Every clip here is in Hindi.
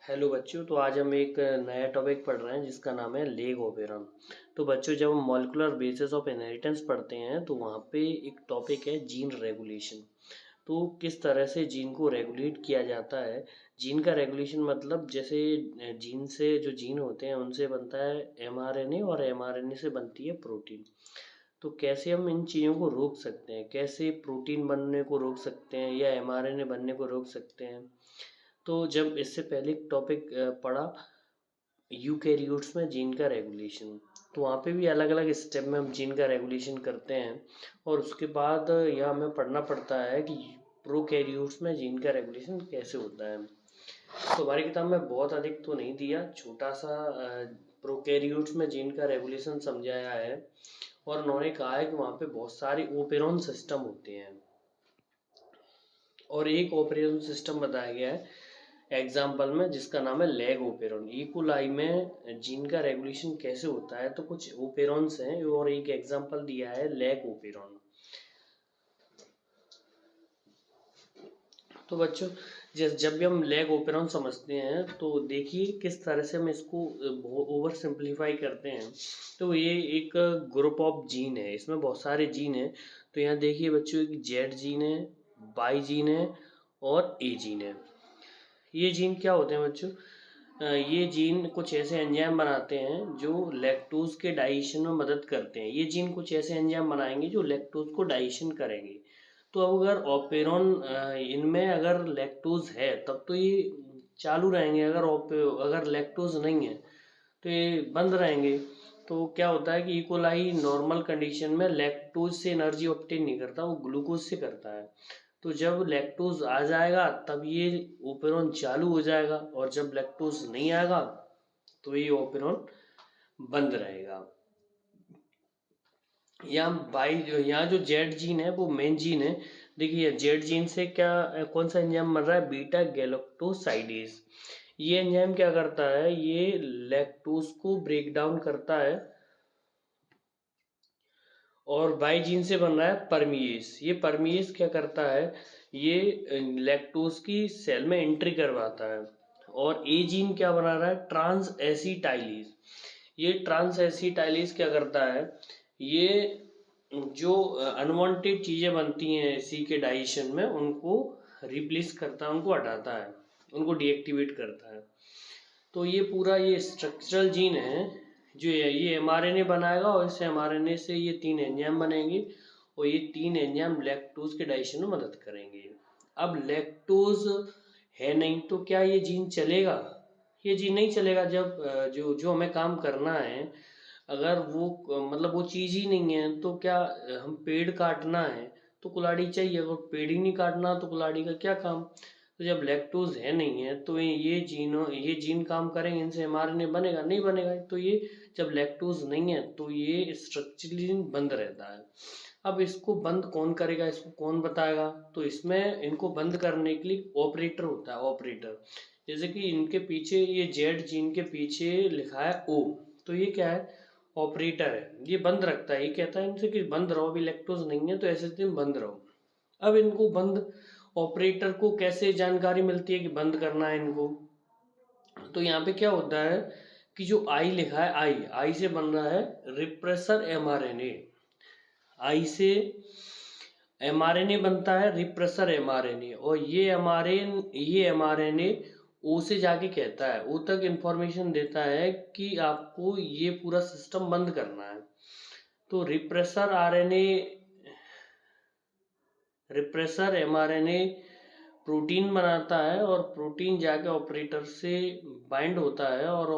हेलो बच्चों, तो आज हम एक नया टॉपिक पढ़ रहे हैं जिसका नाम है लेग ओपेरम। तो बच्चों, जब हम मॉलिक्यूलर बेसिस ऑफ इनहेरिटेंस पढ़ते हैं तो वहाँ पे एक टॉपिक है जीन रेगुलेशन। तो किस तरह से जीन को रेगुलेट किया जाता है। जीन का रेगुलेशन मतलब जैसे जीन से जो जीन होते हैं उनसे बनता है एमआरएनए और एमआरएनए से बनती है प्रोटीन। तो कैसे हम इन चीज़ों को रोक सकते हैं, कैसे प्रोटीन बनने को रोक सकते हैं या एमआरएनए बनने को रोक सकते हैं। तो जब इससे पहले एक टॉपिक पढ़ा यूकैरियोट्स में जीन का रेगुलेशन, तो वहाँ पे भी अलग अलग स्टेप में हम जीन का रेगुलेशन करते हैं। और उसके बाद यह हमें पढ़ना पड़ता है कि प्रोकैरियोट्स में जीन का रेगुलेशन कैसे होता है। तो हमारी किताब में बहुत अधिक तो नहीं दिया, छोटा सा प्रोकैरियोट्स में जीन का रेगुलेशन समझाया है। और उन्होंने कहा है कि वहाँ पे बहुत सारे ओपेरॉन सिस्टम होते हैं और एक ऑपरेशन सिस्टम बताया गया है एग्जाम्पल में जिसका नाम है लैग ओपेरॉन। इकोलाई में जीन का रेगुलेशन कैसे होता है, तो कुछ ओपेरॉन्स हैं और एक एग्जाम्पल दिया है लैग ओपेरॉन। तो बच्चों, जब भी हम लैग ओपेरॉन समझते हैं तो देखिए किस तरह से हम इसको ओवर सिंप्लीफाई करते हैं। तो ये एक ग्रुप ऑफ जीन है, इसमें बहुत सारे जीन हैं। तो यहाँ देखिए बच्चों, एक जेड जीन है, वाई जीन है और ए जीन है। ये जीन क्या होते हैं बच्चों? ये जीन कुछ ऐसे एंजाइम बनाते हैं जो लैक्टोज के डाइजेशन में मदद करते हैं। ये जीन कुछ ऐसे एंजाइम बनाएंगे जो लैक्टोज को डाइजेशन करेंगे। तो अब अगर ऑपेरॉन इनमें अगर लैक्टोज है तब तो ये चालू रहेंगे, अगर लैक्टोज नहीं है तो ये बंद रहेंगे। तो क्या होता है कि इकोलाई नॉर्मल कंडीशन में लैक्टोज से एनर्जी ऑब्टेन नहीं करता, वो ग्लूकोज से करता है। तो जब लैक्टोज आ जाएगा तब ये ओपेरॉन चालू हो जाएगा, और जब लैक्टोज नहीं आएगा तो ये ओपेरॉन बंद रहेगा। यहाँ जो जेड जीन है वो मेन जीन है। देखिए जेड जीन से क्या कौन सा एंजाइम बन रहा है? Beta galactosidase. ये एंजाइम क्या करता है? ये लैक्टोज को ब्रेक डाउन करता है। और वाई जीन से बन रहा है परमीएस। ये परमीएस क्या करता है? ये लैक्टोज की सेल में एंट्री करवाता है। और ए जीन क्या बना रहा है? Transacetylase. ये ट्रांस एसिटाइलेज क्या करता है? ये जो अनवांटेड चीजें बनती हैं इसी के डाइजेशन में उनको रिप्लेस करता है, उनको हटाता है, उनको डीएक्टिवेट करता है। तो ये पूरा ये स्ट्रक्चरल जीन है जो ये एमआरएनए बनाएगा, और इस एमआरएनए से ये 3 एंजाइम बनेंगे और ये 3 एंजाइम लैक्टोज के डाइजेशन में मदद करेंगे। अब लैक्टोज है नहीं तो क्या ये जीन चलेगा? ये जीन नहीं चलेगा। जब जो जो हमें काम करना है, अगर वो मतलब वो चीज़ ही नहीं है तो क्या हम पेड़ काटना है तो कुल्हाड़ी चाहिए, अगर पेड़ ही नहीं काटना तो कुल्हाड़ी का क्या काम? तो जब लैक्टोज है नहीं है तो ये जीन काम करेंगे, इनसे एमआरएनए बनेगा नहीं बनेगा। तो ये जब लैक्टोज नहीं है तो ये स्ट्रक्चरली बंद रहता है। अब इसको बंद कौन करेगा, इसको कौन बताएगा? तो इसमें इनको बंद करने के लिए ऑपरेटर होता है, ऑपरेटर। जैसे कि इनके पीछे ये जेड जीन के पीछे लिखा है ओ, तो ये क्या है? ऑपरेटर है। ये बंद रखता है, ये कहता है इनसे कि बंद रहो, अभी लैक्टोज नहीं है तो ऐसे दिन बंद रहो। अब इनको बंद ऑपरेटर को कैसे जानकारी मिलती है कि बंद करना है इनको? तो यहाँ पे क्या होता है कि जो आई लिखा है, आई आई से बन रहा है रिप्रेसर एमआरएनए। आई से एमआरएनए बनता है रिप्रेसर एमआरएनए, और ये एमआरएनए ओ से जाके कहता है, ओ तक इंफॉर्मेशन देता है कि आपको ये पूरा सिस्टम बंद करना है। तो रिप्रेसर एमआरएनए प्रोटीन बनाता है, और प्रोटीन जाके ऑपरेटर से बाइंड होता है, और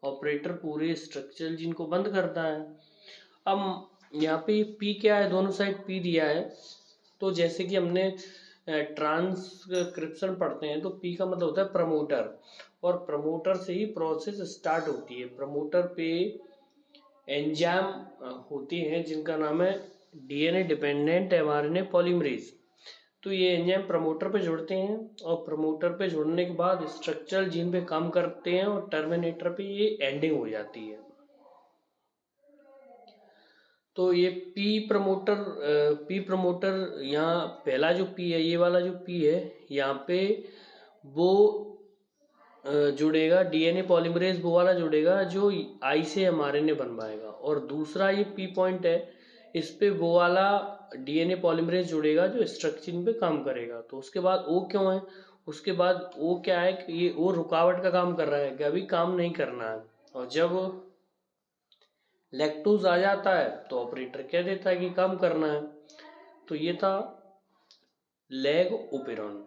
ऑपरेटर पूरे स्ट्रक्चरल जीन को बंद करता है। अब यहाँ पे पी क्या है? दोनों साइड पी दिया है। तो जैसे कि हमने ट्रांसक्रिप्शन पढ़ते हैं तो पी का मतलब होता है प्रमोटर, और प्रमोटर से ही प्रोसेस स्टार्ट होती है। प्रमोटर पे एंजाइम होती हैं जिनका नाम है डीएनए डिपेंडेंट एमआरएनए पॉलीमरेज। तो ये एंजाइम प्रमोटर पे जुड़ते हैं, और प्रमोटर पे जुड़ने के बाद स्ट्रक्चरल जीन पे काम करते हैं, और टर्मिनेटर पे ये एंडिंग हो जाती है। तो ये पी प्रमोटर यहाँ पहला जो पी है, ये वाला जो पी है यहाँ पे वो जुड़ेगा, डीएनए पॉलीमरेज वो वाला जुड़ेगा जो आई से एमआरएनए बनवाएगा, और दूसरा ये पी पॉइंट है, इस पे वो वाला डीएनए पॉलीमरेज जुड़ेगा जो स्ट्रक्चरिंग पे काम करेगा। तो उसके बाद ओ क्यों है, उसके बाद ओ क्या है कि ये ओ रुकावट का काम कर रहा है कि अभी काम नहीं करना है, और जब लैक्टोज आ जाता है तो ऑपरेटर कह देता है कि काम करना है। तो ये था लैग ओपेरॉन।